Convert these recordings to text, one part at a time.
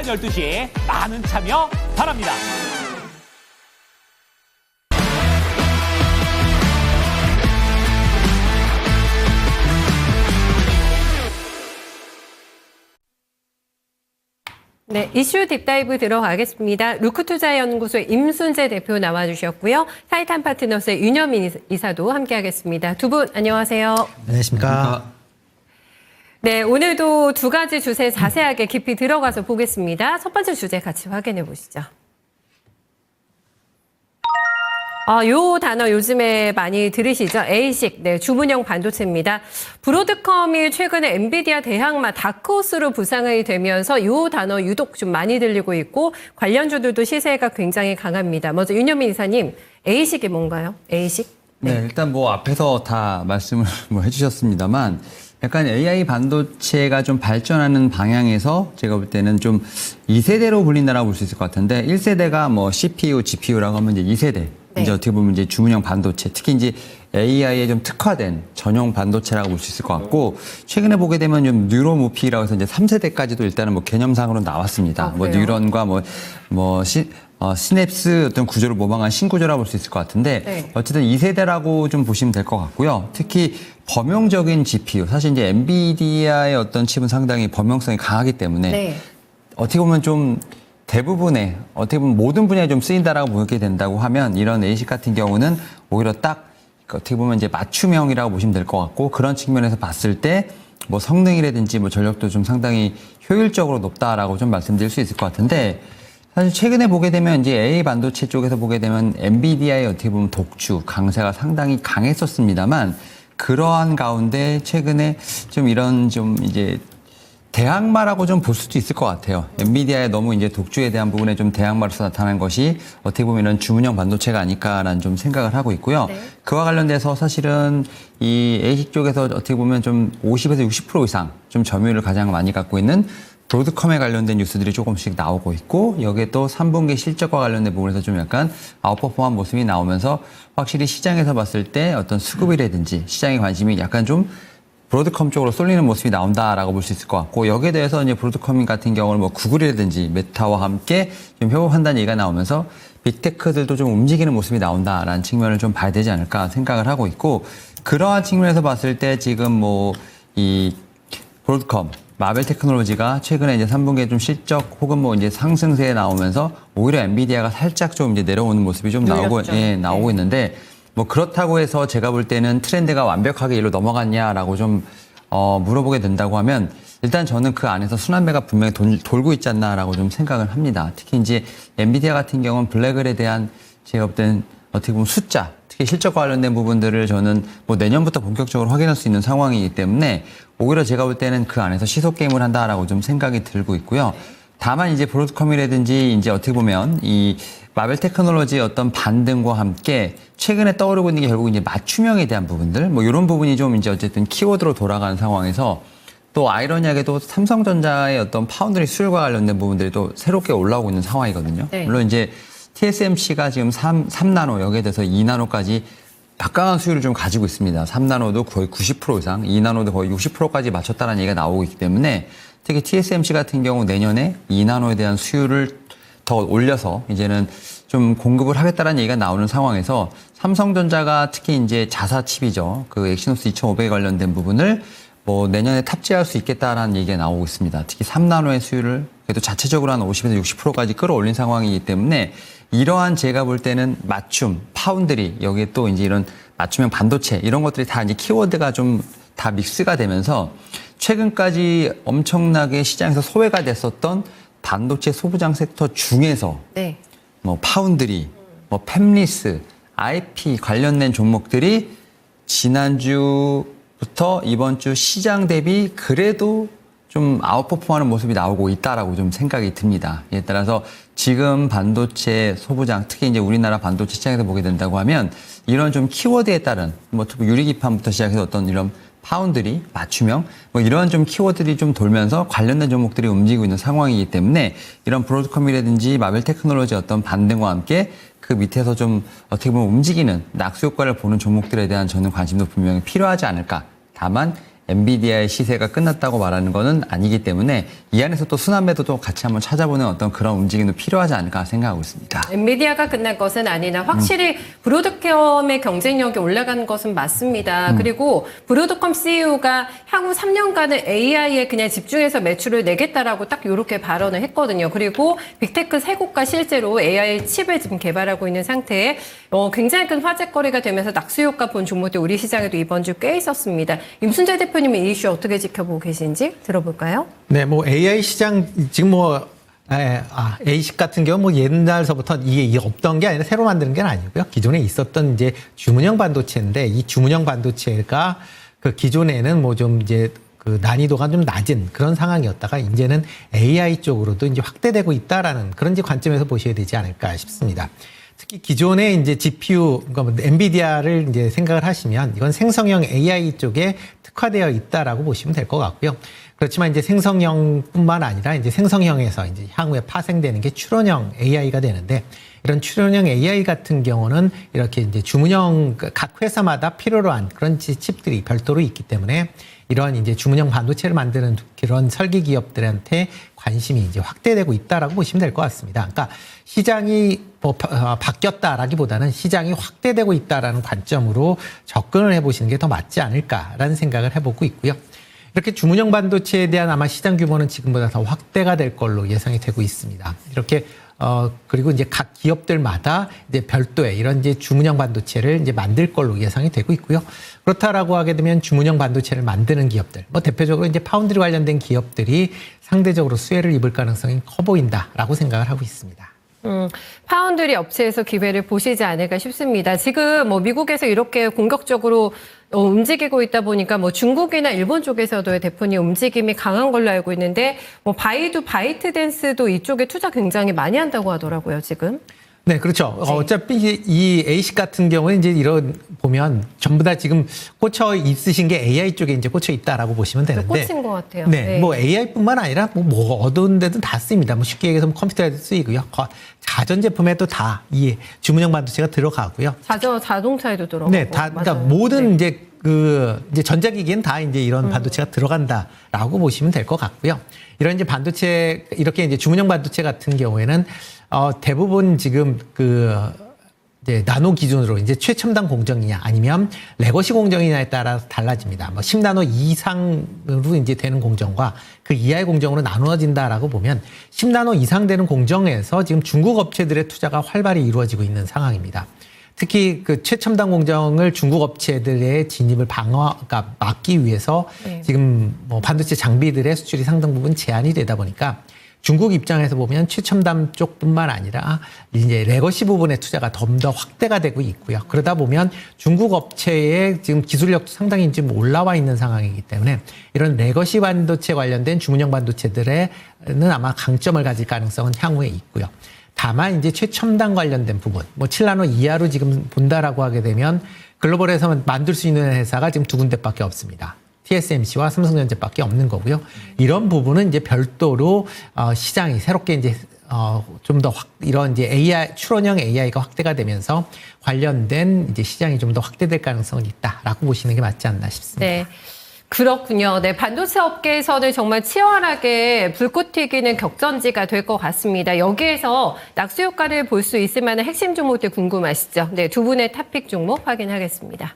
12시에 많은 참여 바랍니다. 네, 이슈 딥다이브 들어가겠습니다. 루크투자연구소 임순재 대표 나와주셨고요. 타이탄 파트너스의 윤여민 이사도 함께하겠습니다. 두 분 안녕하세요. 안녕하십니까. 네, 오늘도 두 가지 주제 자세하게 깊이 들어가서 보겠습니다. 첫 번째 주제 같이 확인해 보시죠. 요 단어 요즘에 많이 들으시죠? ASIC, 네, 주문형 반도체입니다. 브로드컴이 최근에 엔비디아 대항마 다크호스로 부상이 되면서 요 단어 유독 좀 많이 들리고 있고 관련주들도 시세가 굉장히 강합니다. 먼저 윤여민 이사님, ASIC이 뭔가요? ASIC? 네, 일단 뭐 앞에서 다 말씀을 해주셨습니다만 약간 AI 반도체가 좀 발전하는 방향에서 제가 볼 때는 좀 2세대로 불린다라고 볼 수 있을 것 같은데 1세대가 뭐 CPU, GPU라고 하면 이제 2세대. 네. 이제 어떻게 보면 이제 주문형 반도체, 특히 이제 AI에 좀 특화된 전용 반도체라고 볼 수 있을 것 같고, 최근에 보게 되면 좀 뉴로모피라고 해서 이제 3세대까지도 일단은 뭐 개념상으로 나왔습니다. 뭐 뉴런과 시냅스 어떤 구조를 모방한 신구조라고 볼 수 있을 것 같은데, 네. 어쨌든 2세대라고 좀 보시면 될 것 같고요. 특히 범용적인 GPU, 사실 이제 엔비디아의 어떤 칩은 상당히 범용성이 강하기 때문에, 네. 어떻게 보면 좀 대부분의 어떻게 보면 모든 분야에 좀 쓰인다라고 보게 된다고 하면 이런 ASIC 같은 경우는 오히려 딱 어떻게 보면 이제 맞춤형이라고 보시면 될 것 같고, 그런 측면에서 봤을 때 뭐 성능이라든지 뭐 전력도 좀 상당히 효율적으로 높다라고 좀 말씀드릴 수 있을 것 같은데, 사실 최근에 보게 되면 이제 AI 반도체 쪽에서 보게 되면 엔비디아의 어떻게 보면 독주 강세가 상당히 강했었습니다만, 그러한 가운데 최근에 좀 이런 좀 이제 대항마라고 좀 볼 수도 있을 것 같아요. 엔비디아의 너무 이제 독주에 대한 부분에 좀 대항마로서 나타난 것이 어떻게 보면 이런 주문형 반도체가 아닐까라는 좀 생각을 하고 있고요. 네. 그와 관련돼서 사실은 이 ASIC 쪽에서 어떻게 보면 좀 50에서 60% 이상 좀 점유율을 가장 많이 갖고 있는 브로드컴에 관련된 뉴스들이 조금씩 나오고 있고, 여기에 또 3분기 실적과 관련된 부분에서 좀 약간 아웃퍼폼한 모습이 나오면서 확실히 시장에서 봤을 때 어떤 수급이라든지 시장의 관심이 약간 좀 브로드컴 쪽으로 쏠리는 모습이 나온다라고 볼 수 있을 것 같고, 여기에 대해서 이제 브로드컴 같은 경우는 뭐 구글이라든지 메타와 함께 좀 협업한다는 얘기가 나오면서 빅테크들도 좀 움직이는 모습이 나온다라는 측면을 좀 봐야 되지 않을까 생각을 하고 있고, 그러한 측면에서 봤을 때 지금 뭐 이 브로드컴, 마벨 테크놀로지가 최근에 이제 3분기에 좀 실적 혹은 뭐 이제 상승세에 나오면서 오히려 엔비디아가 살짝 좀 이제 내려오는 모습이 좀 나오고 네. 있는데, 뭐 그렇다고 해서 제가 볼 때는 트렌드가 완벽하게 이로 넘어갔냐라고 좀 물어보게 된다고 하면, 일단 저는 그 안에서 순환매가 분명히 돌고 있지 않나라고 좀 생각을 합니다. 특히 이제 엔비디아 같은 경우는 블랙을에 대한 제가 볼 때는 어떻게 보면 숫자, 특히 실적과 관련된 부분들을 저는 뭐 내년부터 본격적으로 확인할 수 있는 상황이기 때문에 오히려 제가 볼 때는 그 안에서 시속 게임을 한다라고 좀 생각이 들고 있고요. 다만 이제 브로드컴이라든지 이제 어떻게 보면 이 마벨 테크놀로지의 어떤 반등과 함께 최근에 떠오르고 있는 게 결국 이제 맞춤형에 대한 부분들, 뭐 이런 부분이 좀 이제 어쨌든 키워드로 돌아가는 상황에서, 또 아이러니하게도 삼성전자의 어떤 파운드리 수율과 관련된 부분들이 또 새롭게 올라오고 있는 상황이거든요. 네. 물론 이제 TSMC가 지금 3나노, 여기에 대해서 2나노까지 막강한 수율을 좀 가지고 있습니다. 3나노도 거의 90% 이상, 2나노도 거의 60%까지 맞췄다는 얘기가 나오고 있기 때문에, 특히 TSMC 같은 경우 내년에 2나노에 대한 수율을 더 올려서 이제는 좀 공급을 하겠다는 얘기가 나오는 상황에서, 삼성전자가 특히 이제 자사 칩이죠. 그 엑시노스 2500에 관련된 부분을 뭐 내년에 탑재할 수 있겠다라는 얘기가 나오고 있습니다. 특히 3나노의 수율을 그래도 자체적으로 한 50에서 60%까지 끌어올린 상황이기 때문에, 이러한 제가 볼 때는 맞춤, 파운드리, 여기에 또 이제 이런 맞춤형 반도체, 이런 것들이 다 이제 키워드가 좀 다 믹스가 되면서 최근까지 엄청나게 시장에서 소외가 됐었던 반도체 소부장 섹터 중에서 네. 뭐 파운드리, 뭐 팹리스, IP 관련된 종목들이 지난주부터 이번 주 시장 대비 그래도 좀 아웃퍼폼하는 모습이 나오고 있다라고 좀 생각이 듭니다. 이에 따라서 지금 반도체 소부장, 특히 이제 우리나라 반도체 시장에서 보게 된다고 하면 이런 좀 키워드에 따른 뭐 유리기판부터 시작해서 어떤 이런 파운드리, 맞춤형, 뭐 이런 좀 키워드들이 좀 돌면서 관련된 종목들이 움직이고 있는 상황이기 때문에, 이런 브로드컴이라든지 마벨 테크놀로지 어떤 반등과 함께 그 밑에서 좀 어떻게 보면 움직이는 낙수 효과를 보는 종목들에 대한 저는 관심도 분명히 필요하지 않을까. 다만 엔비디아의 시세가 끝났다고 말하는 것은 아니기 때문에 이 안에서 또 순환매도도 같이 한번 찾아보는 어떤 그런 움직임도 필요하지 않을까 생각하고 있습니다. 엔비디아가 끝날 것은 아니나 확실히 브로드컴의 경쟁력이 올라가는 것은 맞습니다. 그리고 브로드컴 CEO가 향후 3년간은 AI에 그냥 집중해서 매출을 내겠다라고 딱 이렇게 발언을 했거든요. 그리고 빅테크 3곳과 실제로 AI 칩을 지금 개발하고 있는 상태에 굉장히 큰 화제거리가 되면서 낙수효과 본 종목들 우리 시장에도 이번 주 꽤 있었습니다. 임순재 대표님은 이 이슈 어떻게 지켜보고 계신지 들어볼까요? 네, 뭐 AI 시장 지금 AI식 같은 경우 뭐 옛날서부터 이게 없던 게 아니라 새로 만드는 게 아니고요. 기존에 있었던 이제 주문형 반도체인데 이 주문형 반도체가 그 기존에는 뭐 좀 이제 그 난이도가 좀 낮은 그런 상황이었다가 이제는 AI 쪽으로도 이제 확대되고 있다라는 그런 이제 관점에서 보셔야 되지 않을까 싶습니다. 특히 기존에 이제 GPU, 그러니까 엔비디아를 이제 생각을 하시면 이건 생성형 AI 쪽에 특화되어 있다라고 보시면 될 것 같고요. 그렇지만 이제 생성형뿐만 아니라 이제 생성형에서 이제 향후에 파생되는 게 추론형 AI가 되는데 이런 추론형 AI 같은 경우는 이렇게 이제 주문형 각 회사마다 필요로 한 그런 칩들이 별도로 있기 때문에 이런 이제 주문형 반도체를 만드는 그런 설계 기업들한테 관심이 이제 확대되고 있다라고 보시면 될 것 같습니다. 그러니까 시장이 바뀌었다라기보다는 시장이 확대되고 있다라는 관점으로 접근을 해보시는 게 더 맞지 않을까라는 생각을 해보고 있고요. 이렇게 주문형 반도체에 대한 아마 시장 규모는 지금보다 더 확대가 될 걸로 예상이 되고 있습니다. 이렇게 그리고 이제 각 기업들마다 이제 별도의 이런 이제 주문형 반도체를 이제 만들 걸로 예상이 되고 있고요. 그렇다라고 하게 되면 주문형 반도체를 만드는 기업들, 뭐 대표적으로 이제 파운드리 관련된 기업들이 상대적으로 수혜를 입을 가능성이 커 보인다라고 생각을 하고 있습니다. 파운드리 업체에서 기회를 보시지 않을까 싶습니다. 지금 뭐 미국에서 이렇게 공격적으로 움직이고 있다 보니까 뭐 중국이나 일본 쪽에서도 대표님 움직임이 강한 걸로 알고 있는데 뭐 바이트댄스도 이쪽에 투자 굉장히 많이 한다고 하더라고요, 지금. 네, 그렇죠. 어차피 이 AI식 같은 경우는 이제 이런 보면 전부 다 지금 꽂혀 있으신 게 AI 쪽에 이제 꽂혀 있다라고 보시면 되는데. 꽂힌 것 같아요. 네, 뭐 AI뿐만 아니라 뭐 어두운 데든 다 쓰입니다. 뭐 쉽게 얘기해서 컴퓨터에도 쓰이고요. 가전제품에도 다 이 주문형 반도체가 들어가고요. 자동차에도 들어가고. 네, 다 그러니까 맞아요. 모든 이제 이제 전자기기엔 다 이제 이런 반도체가 들어간다라고 보시면 될 것 같고요. 이런 이제 반도체 이렇게 이제 주문형 반도체 같은 경우에는 대부분 지금 이제 나노 기준으로 이제 최첨단 공정이냐 아니면 레거시 공정이냐에 따라 달라집니다. 뭐 10나노 이상으로 이제 되는 공정과 그 이하의 공정으로 나누어진다라고 보면 10나노 이상 되는 공정에서 지금 중국 업체들의 투자가 활발히 이루어지고 있는 상황입니다. 특히 그 최첨단 공정을 중국 업체들의 진입을 그러니까 막기 위해서 지금 뭐 반도체 장비들의 수출이 상당 부분 제한이 되다 보니까 중국 입장에서 보면 최첨단 쪽뿐만 아니라 이제 레거시 부분의 투자가 좀 더 확대가 되고 있고요. 그러다 보면 중국 업체의 지금 기술력도 상당히 지금 올라와 있는 상황이기 때문에 이런 레거시 반도체 관련된 주문형 반도체들에는 아마 강점을 가질 가능성은 향후에 있고요. 다만 이제 최첨단 관련된 부분, 뭐 7나노 이하로 지금 본다라고 하게 되면 글로벌에서 만들 수 있는 회사가 지금 2군데밖에 없습니다. TSMC와 삼성전자밖에 없는 거고요. 이런 부분은 이제 별도로 시장이 새롭게 이제 좀 더 이런 이제 AI 추론형 AI가 확대가 되면서 관련된 이제 시장이 좀 더 확대될 가능성은 있다라고 보시는 게 맞지 않나 싶습니다. 네. 그렇군요. 네, 반도체 업계에서는 정말 치열하게 불꽃 튀기는 격전지가 될 것 같습니다. 여기에서 낙수 효과를 볼 수 있을 만한 핵심 종목들 궁금하시죠? 네, 두 분의 탑픽 종목 확인하겠습니다.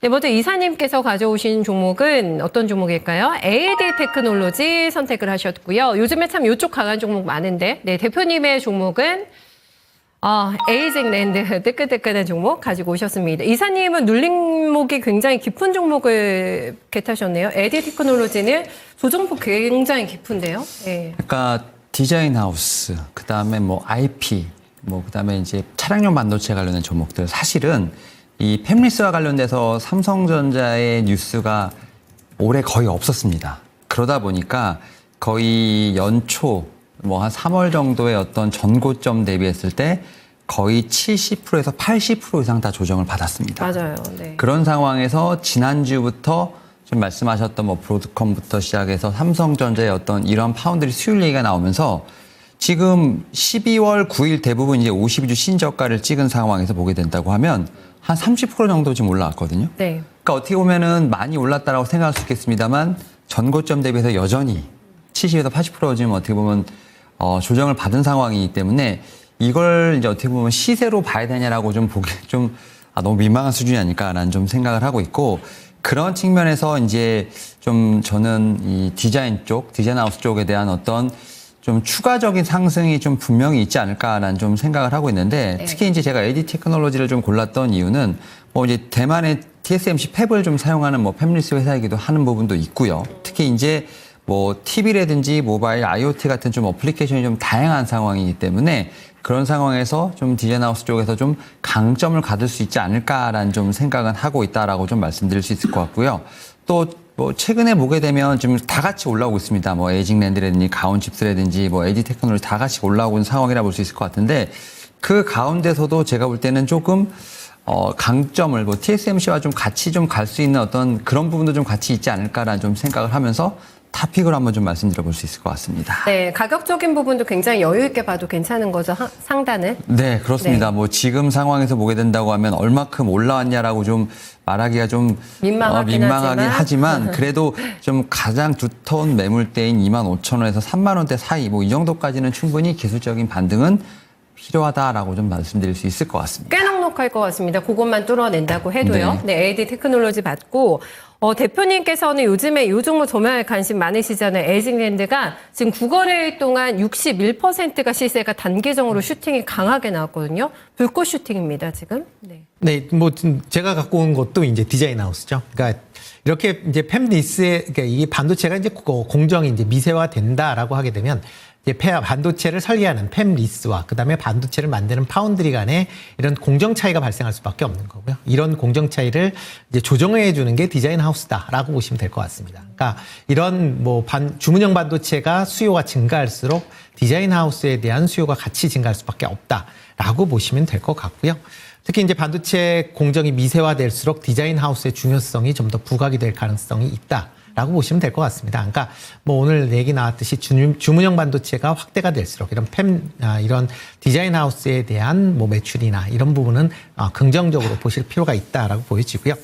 네, 먼저 이사님께서 가져오신 종목은 어떤 종목일까요? AD 테크놀로지 선택을 하셨고요. 요즘에 참 이쪽 강한 종목 많은데, 네, 대표님의 종목은 에이징 랜드 뜨끈뜨끈한 종목 가지고 오셨습니다. 이사님은 눌림목이 굉장히 깊은 종목을 개타셨네요. AD 테크놀로지는 조정폭 굉장히 깊은데요. 네. 그러니까 디자인 하우스, 그다음에 뭐 IP, 뭐 그다음에 이제 차량용 반도체 관련된 종목들 사실은 이 팹리스와 관련돼서 삼성전자의 뉴스가 올해 거의 없었습니다. 그러다 보니까 거의 연초 뭐 한 3월 정도의 어떤 전고점 대비했을 때 거의 70%에서 80% 이상 다 조정을 받았습니다. 맞아요. 네. 그런 상황에서 지난주부터 좀 말씀하셨던 뭐 브로드컴부터 시작해서 삼성전자의 어떤 이런 파운드리 수율 얘기가 나오면서 지금 12월 9일 대부분 이제 52주 신저가를 찍은 상황에서 보게 된다고 하면 한 30% 정도 지금 올라왔거든요. 네. 그러니까 어떻게 보면은 많이 올랐다라고 생각할 수 있겠습니다만 전고점 대비해서 여전히 70에서 80% 지금 어떻게 보면 조정을 받은 상황이기 때문에 이걸 이제 어떻게 보면 시세로 봐야 되냐라고 좀 보기 너무 민망한 수준이 아닐까라는 좀 생각을 하고 있고 그런 측면에서 이제 좀 저는 이 디자인 하우스 쪽에 대한 어떤 좀 추가적인 상승이 좀 분명히 있지 않을까라는 좀 생각을 하고 있는데 특히 이제 제가 AD 테크놀로지를 좀 골랐던 이유는 뭐 이제 대만의 TSMC 팹을 좀 사용하는 뭐 팹리스 회사이기도 하는 부분도 있고요. 특히 이제 뭐 TV라든지 모바일, IoT 같은 좀 어플리케이션이 좀 다양한 상황이기 때문에 그런 상황에서 좀 디자인 하우스 쪽에서 좀 강점을 가질 수 있지 않을까라는 좀 생각은 하고 있다라고 좀 말씀드릴 수 있을 것 같고요. 또 뭐 최근에 보게 되면 지금 다 같이 올라오고 있습니다. 뭐 에이징랜드라든지 가온칩스라든지 뭐 AD 테크놀로지 다 같이 올라오고 있는 상황이라 볼 수 있을 것 같은데 그 가운데서도 제가 볼 때는 조금 강점을 뭐 TSMC와 좀 같이 좀 갈 수 있는 어떤 그런 부분도 좀 같이 있지 않을까라는 좀 생각을 하면서 탑픽을 한번 좀 말씀드려 볼 수 있을 것 같습니다. 네, 가격적인 부분도 굉장히 여유 있게 봐도 괜찮은 거죠, 상단은? 네, 그렇습니다. 네. 뭐 지금 상황에서 보게 된다고 하면 얼마큼 올라왔냐라고 좀 말하기가 좀 민망하긴 하지만 그래도 좀 가장 두터운 매물대인 25,000원에서 3만 원대 사이 뭐 이 정도까지는 충분히 기술적인 반등은 필요하다라고 좀 말씀드릴 수 있을 것 같습니다. 꽤 넉넉할 것 같습니다. 그것만 뚫어낸다고 해도요. 네, AD 테크놀로지 받고 대표님께서는 요즘에 요 종목 정말 관심 많으시잖아요. 에이징랜드가 지금 9거래일 동안 61%가 시세가 단계적으로 슈팅이 강하게 나왔거든요. 불꽃 슈팅입니다, 지금. 네. 네, 뭐 제가 갖고 온 것도 이제 디자인 하우스죠. 그러니까 이렇게 이제 팹리스의 그러니까 이 반도체가 이제 공정이 이제 미세화 된다라고 하게 되면 이제 반도체를 설계하는 팹리스와 그다음에 반도체를 만드는 파운드리 간에 이런 공정 차이가 발생할 수밖에 없는 거고요. 이런 공정 차이를 이제 조정해 주는 게 디자인 하우스다라고 보시면 될 것 같습니다. 그러니까 이런 뭐 주문형 반도체가 수요가 증가할수록 디자인 하우스에 대한 수요가 같이 증가할 수밖에 없다라고 보시면 될 것 같고요. 특히 이제 반도체 공정이 미세화될수록 디자인 하우스의 중요성이 좀 더 부각이 될 가능성이 있다라고 보시면 될 것 같습니다. 그러니까 뭐 오늘 얘기 나왔듯이 주문형 반도체가 확대가 될수록 이런 디자인 하우스에 대한 뭐 매출이나 이런 부분은 긍정적으로 보실 필요가 있다라고 보여지고요.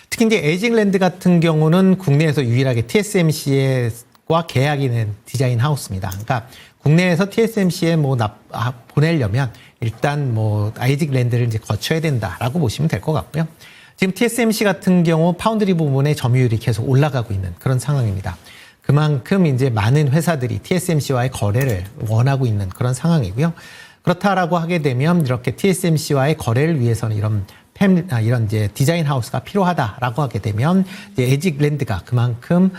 특히 이제 에이징랜드 같은 경우는 국내에서 유일하게 TSMC와 계약이 있는 디자인 하우스입니다. 그러니까 국내에서 TSMC에 보내려면 일단 뭐 에이징랜드를 이제 거쳐야 된다라고 보시면 될 것 같고요. 지금 TSMC 같은 경우 파운드리 부분의 점유율이 계속 올라가고 있는 그런 상황입니다. 그만큼 이제 많은 회사들이 TSMC와의 거래를 원하고 있는 그런 상황이고요. 그렇다라고 하게 되면 이렇게 TSMC와의 거래를 위해서는 이런 이제 디자인 하우스가 필요하다라고 하게 되면 이제 에이징랜드가 그만큼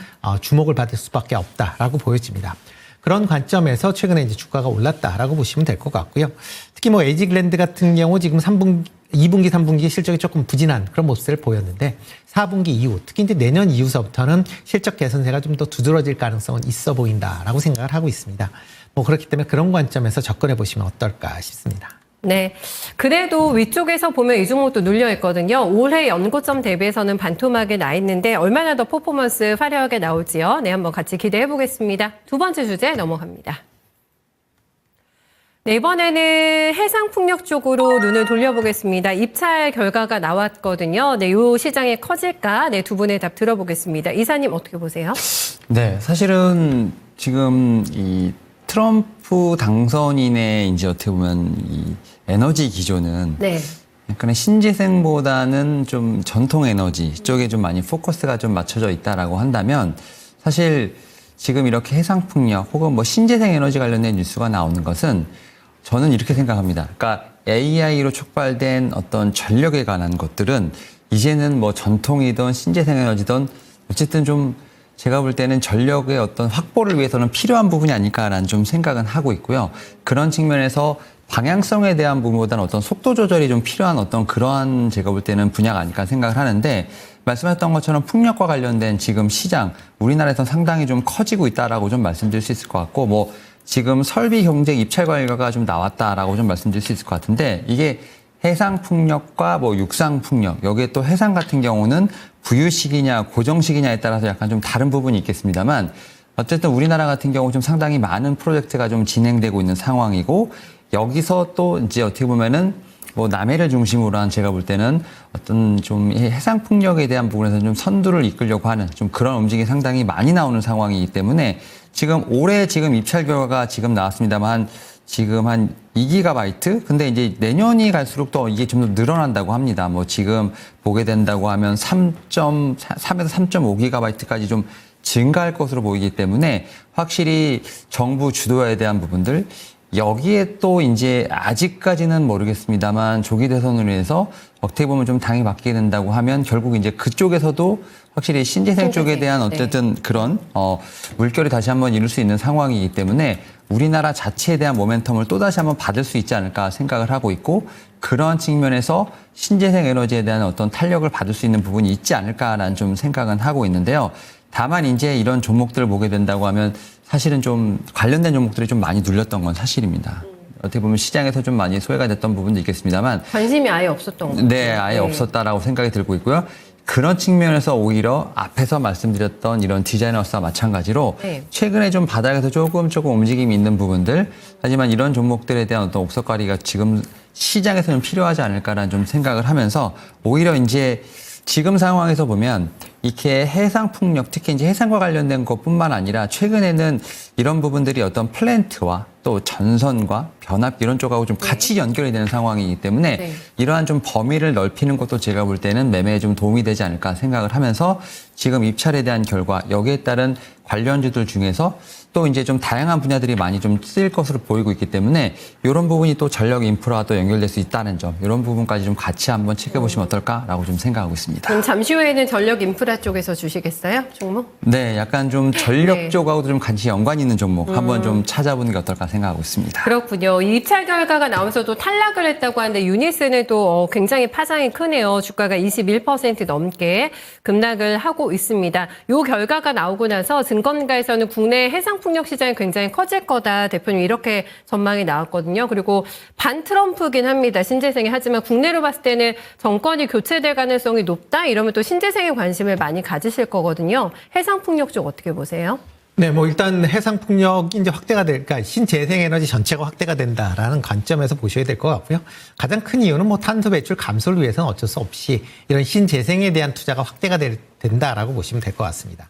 주목을 받을 수밖에 없다라고 보여집니다. 그런 관점에서 최근에 이제 주가가 올랐다라고 보시면 될 것 같고요. 특히 뭐 에이징랜드 같은 경우 지금 2분기, 3분기 실적이 조금 부진한 그런 모습을 보였는데 4분기 이후, 특히 이제 내년 이후서부터는 실적 개선세가 좀 더 두드러질 가능성은 있어 보인다라고 생각을 하고 있습니다. 뭐 그렇기 때문에 그런 관점에서 접근해 보시면 어떨까 싶습니다. 네. 그래도 위쪽에서 보면 이 종목도 눌려 있거든요. 올해 연고점 대비해서는 반토막에 나 있는데 얼마나 더 퍼포먼스 화려하게 나올지요. 네, 한번 같이 기대해 보겠습니다. 두 번째 주제 넘어갑니다. 네, 이번에는 해상풍력 쪽으로 눈을 돌려보겠습니다. 입찰 결과가 나왔거든요. 네, 요 시장이 커질까? 네, 두 분의 답 들어보겠습니다. 이사님 어떻게 보세요? 네, 사실은 지금 이 트럼프 당선인의 이제 어떻게 보면 이 에너지 기조는 네. 약간의 신재생보다는 좀 전통 에너지 쪽에 좀 많이 포커스가 좀 맞춰져 있다라고 한다면 사실 지금 이렇게 해상풍력 혹은 뭐 신재생 에너지 관련된 뉴스가 나오는 것은 저는 이렇게 생각합니다. 그러니까 AI로 촉발된 어떤 전력에 관한 것들은 이제는 뭐 전통이든 신재생 에너지든 어쨌든 좀 제가 볼 때는 전력의 어떤 확보를 위해서는 필요한 부분이 아닐까라는 좀 생각은 하고 있고요. 그런 측면에서 방향성에 대한 부분보다는 어떤 속도 조절이 좀 필요한 어떤 그러한 제가 볼 때는 분야가 아닐까 생각을 하는데 말씀하셨던 것처럼 풍력과 관련된 지금 시장 우리나라에서 상당히 좀 커지고 있다라고 좀 말씀드릴 수 있을 것 같고 뭐 지금 설비 경쟁 입찰 결과가 좀 나왔다라고 좀 말씀드릴 수 있을 것 같은데 이게 해상 풍력과 뭐 육상 풍력 여기에 또 해상 같은 경우는 부유식이냐 고정식이냐에 따라서 약간 좀 다른 부분이 있겠습니다만 어쨌든 우리나라 같은 경우 좀 상당히 많은 프로젝트가 좀 진행되고 있는 상황이고 여기서 또 이제 어떻게 보면은 뭐 남해를 중심으로 한 제가 볼 때는 어떤 좀 해상 폭력에 대한 부분에서 좀 선두를 이끌려고 하는 좀 그런 움직임이 상당히 많이 나오는 상황이기 때문에 지금 올해 지금 입찰 결과가 지금 나왔습니다만 지금 한 2GB? 근데 이제 내년이 갈수록 또 이게 좀 더 늘어난다고 합니다. 뭐 지금 보게 된다고 하면 3.3에서 3.5GB까지 좀 증가할 것으로 보이기 때문에 확실히 정부 주도에 대한 부분들 여기에 또 이제 아직까지는 모르겠습니다만 조기 대선으로 해서 어떻게 보면 좀 당이 바뀌게 된다고 하면 결국 이제 그쪽에서도 확실히 신재생 쪽에 대한 어쨌든 그런 물결이 다시 한번 이룰 수 있는 상황이기 때문에 우리나라 자체에 대한 모멘텀을 또 다시 한번 받을 수 있지 않을까 생각을 하고 있고 그러한 측면에서 신재생 에너지에 대한 어떤 탄력을 받을 수 있는 부분이 있지 않을까라는 좀 생각은 하고 있는데요. 다만 이제 이런 종목들을 보게 된다고 하면 사실은 좀 관련된 종목들이 좀 많이 눌렸던 건 사실입니다. 어떻게 보면 시장에서 좀 많이 소외가 됐던 부분도 있겠습니다만 관심이 아예 없었던 거죠. 네, 아예 없었다라고 생각이 들고 있고요. 그런 측면에서 오히려 앞에서 말씀드렸던 이런 디자이너스와 마찬가지로 네. 최근에 좀 바닥에서 조금 움직임이 있는 부분들 하지만 이런 종목들에 대한 어떤 옥석가리가 지금 시장에서는 필요하지 않을까라는 좀 생각을 하면서 오히려 이제 지금 상황에서 보면 이렇게 해상 풍력, 특히 이제 해상과 관련된 것뿐만 아니라 최근에는 이런 부분들이 어떤 플랜트와 또 전선과 변압 이런 쪽하고 좀 같이 연결이 되는 상황이기 때문에 이러한 좀 범위를 넓히는 것도 제가 볼 때는 매매에 좀 도움이 되지 않을까 생각을 하면서 지금 입찰에 대한 결과 여기에 따른 관련주들 중에서 또 이제 좀 다양한 분야들이 많이 좀 쓰일 것으로 보이고 있기 때문에 이런 부분이 또 전력 인프라와 또 연결될 수 있다는 점 이런 부분까지 좀 같이 한번 체크해보시면 어떨까라고 좀 생각하고 있습니다. 그럼 잠시 후에는 전력 인프라 쪽에서 주시겠어요? 종목? 네, 약간 좀 전력 쪽하고도 좀 같이 연관이 있는 종목 한번 좀 찾아보는 게 어떨까 생각하고 있습니다. 그렇군요. 이 입찰 결과가 나오면서도 탈락을 했다고 하는데 유니스는 또 굉장히 파장이 크네요. 주가가 21% 넘게 급락을 하고 있습니다. 이 결과가 나오고 나서 증권가에서는 국내 해상풍력 시장이 굉장히 커질 거다. 대표님 이렇게 전망이 나왔거든요. 그리고 반 트럼프긴 합니다. 신재생이. 하지만 국내로 봤을 때는 정권이 교체될 가능성이 높다. 이러면 또 신재생에 관심을 많이 가지실 거거든요. 해상풍력 쪽 어떻게 보세요? 네, 뭐 일단 해상 풍력이 이제 확대가 될까, 신재생 에너지 전체가 확대가 된다라는 관점에서 보셔야 될 것 같고요. 가장 큰 이유는 뭐 탄소 배출 감소를 위해서는 어쩔 수 없이 이런 신재생에 대한 투자가 확대가 된다라고 보시면 될 것 같습니다.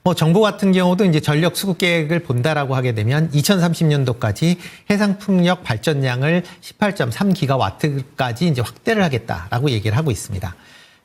뭐 정부 같은 경우도 이제 전력 수급 계획을 본다라고 하게 되면 2030년도까지 해상 풍력 발전량을 18.3기가와트까지 이제 확대를 하겠다라고 얘기를 하고 있습니다.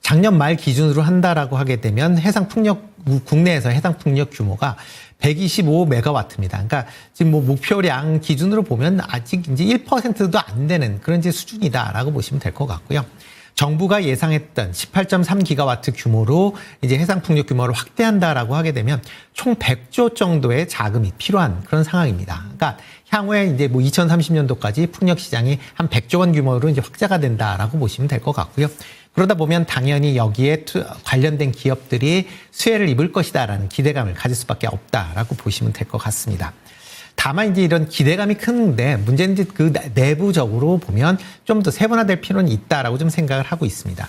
작년 말 기준으로 한다라고 하게 되면 해상 풍력, 국내에서 해상 풍력 규모가 125메가와트입니다. 그러니까 지금 뭐 목표량 기준으로 보면 아직 이제 1%도 안 되는 그런 이제 수준이다라고 보시면 될 것 같고요. 정부가 예상했던 18.3기가와트 규모로 이제 해상 풍력 규모를 확대한다라고 하게 되면 총 100조 정도의 자금이 필요한 그런 상황입니다. 그러니까 향후에 이제 뭐 2030년도까지 풍력 시장이 한 100조 원 규모로 이제 확대가 된다라고 보시면 될 것 같고요. 그러다 보면 당연히 여기에 관련된 기업들이 수혜를 입을 것이다라는 기대감을 가질 수밖에 없다라고 보시면 될 것 같습니다. 다만 이제 이런 기대감이 큰데 문제는 이제 그 내부적으로 보면 좀 더 세분화될 필요는 있다라고 좀 생각을 하고 있습니다.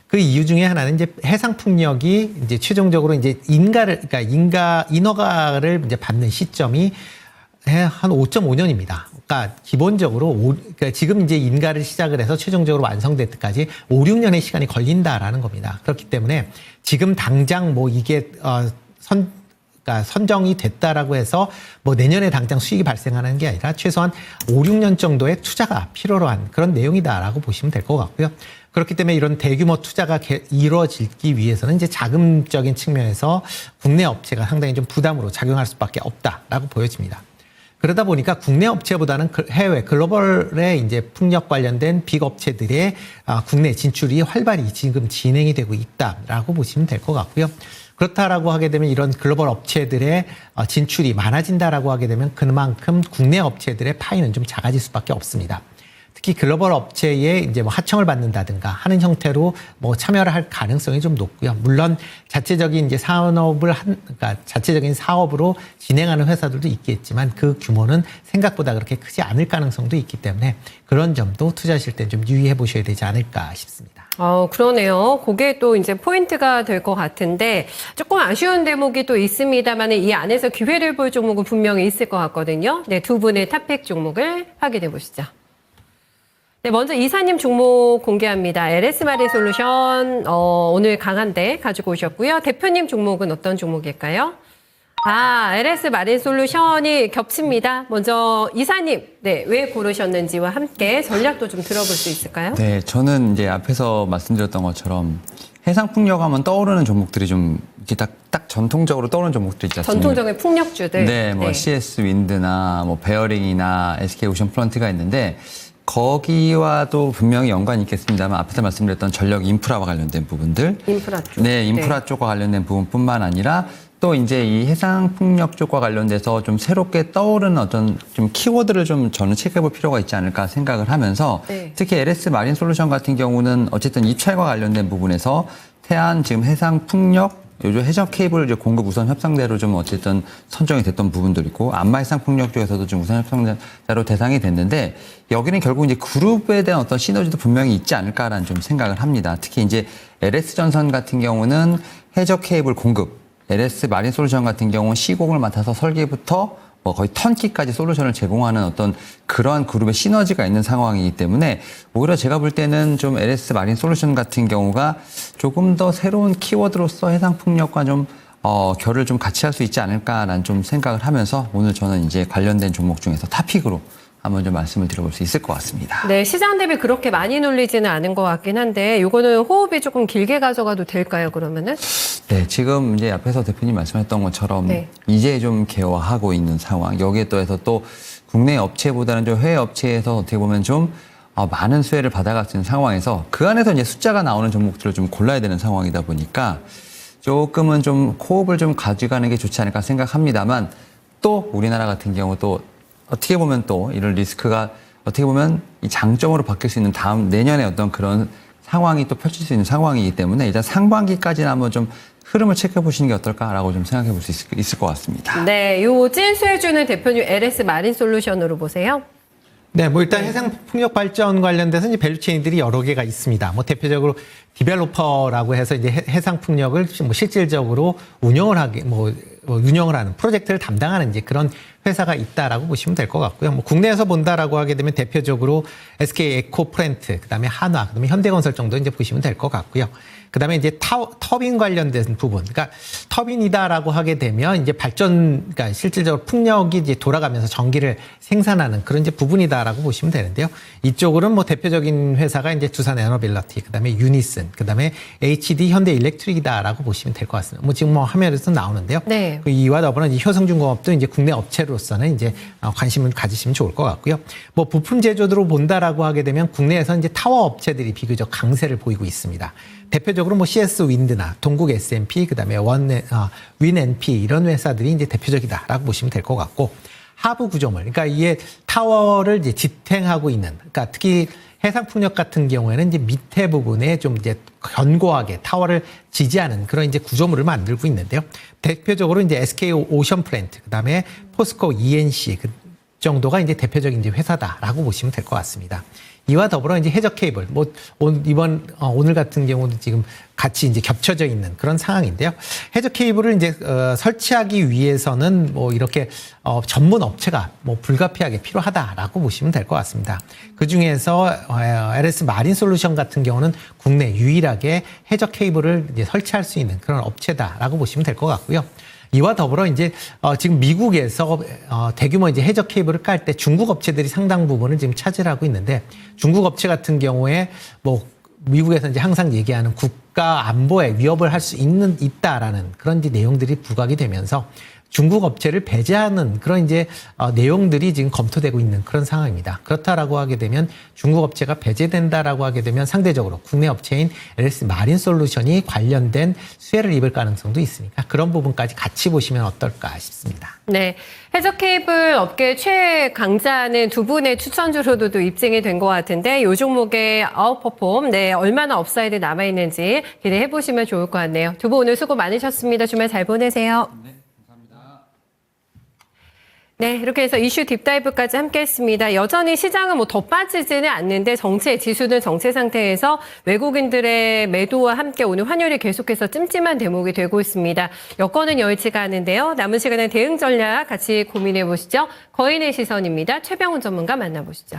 그 이유 중에 하나는 이제 해상 풍력이 이제 최종적으로 이제 인허가를 이제 받는 시점이 한 5.5년입니다. 그러니까 기본적으로 그러니까 지금 이제 인가를 시작을 해서 최종적으로 완성될 때까지 5, 6년의 시간이 걸린다라는 겁니다. 그렇기 때문에 지금 당장 뭐 이게 그러니까 선정이 됐다라고 해서 뭐 내년에 당장 수익이 발생하는 게 아니라 최소한 5, 6년 정도의 투자가 필요로 한 그런 내용이다라고 보시면 될 것 같고요. 그렇기 때문에 이런 대규모 투자가 이루어지기 위해서는 이제 자금적인 측면에서 국내 업체가 상당히 좀 부담으로 작용할 수밖에 없다라고 보여집니다. 그러다 보니까 국내 업체보다는 해외 글로벌의 이제 풍력 관련된 빅 업체들의 국내 진출이 활발히 지금 진행이 되고 있다라고 보시면 될 것 같고요. 그렇다라고 하게 되면 이런 글로벌 업체들의 진출이 많아진다라고 하게 되면 그만큼 국내 업체들의 파이는 좀 작아질 수밖에 없습니다. 특히 글로벌 업체에 이제 뭐 하청을 받는다든가 하는 형태로 뭐 참여를 할 가능성이 좀 높고요. 물론 자체적인 이제 그러니까 자체적인 사업으로 진행하는 회사들도 있겠지만 그 규모는 생각보다 그렇게 크지 않을 가능성도 있기 때문에 그런 점도 투자하실 때 좀 유의해 보셔야 되지 않을까 싶습니다. 그러네요. 그게 또 이제 포인트가 될 것 같은데 조금 아쉬운 대목이 또 있습니다만 이 안에서 기회를 볼 종목은 분명히 있을 것 같거든요. 네, 두 분의 탑픽 종목을 확인해 보시죠. 네, 먼저 이사님 종목 공개합니다. LS 마린 솔루션 오늘 강한데 가지고 오셨고요. 대표님 종목은 어떤 종목일까요? LS 마린 솔루션이 겹칩니다. 먼저 이사님, 네, 왜 고르셨는지와 함께 전략도 좀 들어볼 수 있을까요? 네, 저는 이제 앞에서 말씀드렸던 것처럼 해상풍력 하면 떠오르는 종목들이 좀 이렇게 딱 전통적으로 떠오르는 종목들이 있지 않습니까? 전통적인 풍력주들. 네, 뭐 CS 윈드나 뭐 베어링이나 SK 오션 플런트가 있는데 거기와도 분명히 연관이 있겠습니다만 앞에서 말씀드렸던 전력 인프라와 관련된 부분들. 인프라 쪽. 네, 인프라 쪽과 관련된 부분뿐만 아니라 또 이제 이 해상 풍력 쪽과 관련돼서 좀 새롭게 떠오르는 어떤 좀 키워드를 좀 저는 체크해볼 필요가 있지 않을까 생각을 하면서 네. 특히 LS 마린 솔루션 같은 경우는 어쨌든 입찰과 관련된 부분에서 태안 지금 해상 풍력 요즘 해적 케이블 이제 공급 우선 협상대로 좀 어쨌든 선정이 됐던 부분도 있고 안마 해상 풍력 쪽에서도 좀 우선 협상자로 대상이 됐는데 여기는 결국 이제 그룹에 대한 어떤 시너지도 분명히 있지 않을까라는 좀 생각을 합니다. 특히 이제 LS 전선 같은 경우는 해적 케이블 공급, LS 마린 솔루션 같은 경우는 시공을 맡아서 설계부터 뭐 거의 턴키까지 솔루션을 제공하는 어떤 그러한 그룹의 시너지가 있는 상황이기 때문에 오히려 제가 볼 때는 좀 LS 마린 솔루션 같은 경우가 조금 더 새로운 키워드로서 해상 풍력과 좀 결을 좀 같이 할 수 있지 않을까라는 좀 생각을 하면서 오늘 저는 이제 관련된 종목 중에서 탑픽으로 한번 좀 말씀을 드려볼 수 있을 것 같습니다. 네, 시장 대비 그렇게 많이 놀리지는 않은 것 같긴 한데 요거는 호흡이 조금 길게 가져가도 될까요, 그러면은? 네, 지금 이제 앞에서 대표님 말씀했던 것처럼 네. 이제 좀 개화하고 있는 상황. 여기에 또해서 또 국내 업체보다는 좀 해외 업체에서 어떻게 보면 좀 많은 수혜를 받아갈 수 있는 상황에서 그 안에서 이제 숫자가 나오는 종목들을 좀 골라야 되는 상황이다 보니까 조금은 좀 호흡을 좀 가져가는 게 좋지 않을까 생각합니다만 또 우리나라 같은 경우 또 어떻게 보면 또 이런 리스크가 어떻게 보면 이 장점으로 바뀔 수 있는 다음 내년에 어떤 그런 상황이 또 펼칠 수 있는 상황이기 때문에 일단 상반기까지는 한번 좀 흐름을 체크해 보시는 게 어떨까라고 좀 생각해 볼 수 있을 것 같습니다. 네, 요 찐수혜주는 대표님 LS 마린 솔루션으로 보세요. 네, 뭐 일단 해상 풍력 발전 관련돼서 이제 밸류체인들이 여러 개가 있습니다. 뭐 대표적으로 디벨로퍼라고 해서 이제 해상 풍력을 뭐 실질적으로 운영을 하는 프로젝트를 담당하는 이제 그런 회사가 있다라고 보시면 될 것 같고요. 뭐 국내에서 본다라고 하게 되면 대표적으로 SK 에코프렌트, 그다음에 한화, 그다음에 현대건설 정도 이제 보시면 될 것 같고요. 그다음에 이제 터빈 관련된 부분, 그러니까 터빈이다라고 하게 되면 이제 그러니까 실질적으로 풍력이 이제 돌아가면서 전기를 생산하는 그런 이제 부분이다라고 보시면 되는데요. 이쪽으로는 뭐 대표적인 회사가 이제 두산 에너빌러티, 그다음에 유니슨, 그다음에 HD 현대일렉트릭이다라고 보시면 될 것 같습니다. 뭐 지금 뭐 화면에서 나오는데요. 네. 이와 더불어 이제 효성중공업도 이제 국내 업체로서는 이제 관심을 가지시면 좋을 것 같고요. 뭐 부품 제조로 본다라고 하게 되면 국내에서 이제 타워 업체들이 비교적 강세를 보이고 있습니다. 대표적으로 뭐 CS 윈드나 동국 SMP, 그다음에 윈 NP 이런 회사들이 이제 대표적이다라고 보시면 될 것 같고 하부 구조물, 그러니까 이게 타워를 이제 지탱하고 있는, 그러니까 특히 해상풍력 같은 경우에는 이제 밑에 부분에 좀 이제 견고하게 타워를 지지하는 그런 이제 구조물을 만들고 있는데요. 대표적으로 이제 SK 오션 플랜트, 그다음에 포스코 ENC 그 정도가 이제 대표적인 이제 회사다라고 보시면 될 것 같습니다. 이와 더불어 이제 해적 케이블, 뭐 오늘 같은 경우도 지금 같이 이제 겹쳐져 있는 그런 상황인데요. 해적 케이블을 이제 설치하기 위해서는 뭐 이렇게 전문 업체가 뭐 불가피하게 필요하다라고 보시면 될 것 같습니다. 그 중에서 LS 마린 솔루션 같은 경우는 국내 유일하게 해적 케이블을 이제 설치할 수 있는 그런 업체다라고 보시면 될 것 같고요. 이와 더불어 이제 지금 미국에서 대규모 이제 해적 케이블을 깔 때 중국 업체들이 상당 부분을 지금 차지하고 있는데 중국 업체 같은 경우에 뭐 미국에서 이제 항상 얘기하는 국가 안보에 위협을 할 수 있다라는 그런 이제 내용들이 부각이 되면서 중국 업체를 배제하는 그런 이제 내용들이 지금 검토되고 있는 그런 상황입니다. 그렇다라고 하게 되면 중국 업체가 배제된다라고 하게 되면 상대적으로 국내 업체인 LS 마린 솔루션이 관련된 수혜를 입을 가능성도 있으니까 그런 부분까지 같이 보시면 어떨까 싶습니다. 네, 해적 케이블 업계 최강자는 두 분의 추천주로도 입증이 된 것 같은데 이 종목의 아웃퍼폼, 네, 얼마나 업사이드 남아있는지 기대해 보시면 좋을 것 같네요. 두 분 오늘 수고 많으셨습니다. 주말 잘 보내세요. 네, 이렇게 해서 이슈 딥다이브까지 함께했습니다. 여전히 시장은 뭐 더 빠지지는 않는데 지수는 정체 상태에서 외국인들의 매도와 함께 오늘 환율이 계속해서 찜찜한 대목이 되고 있습니다. 여건은 여의치가 않은데요. 남은 시간에 대응 전략 같이 고민해 보시죠. 거인의 시선입니다. 최병훈 전문가 만나보시죠.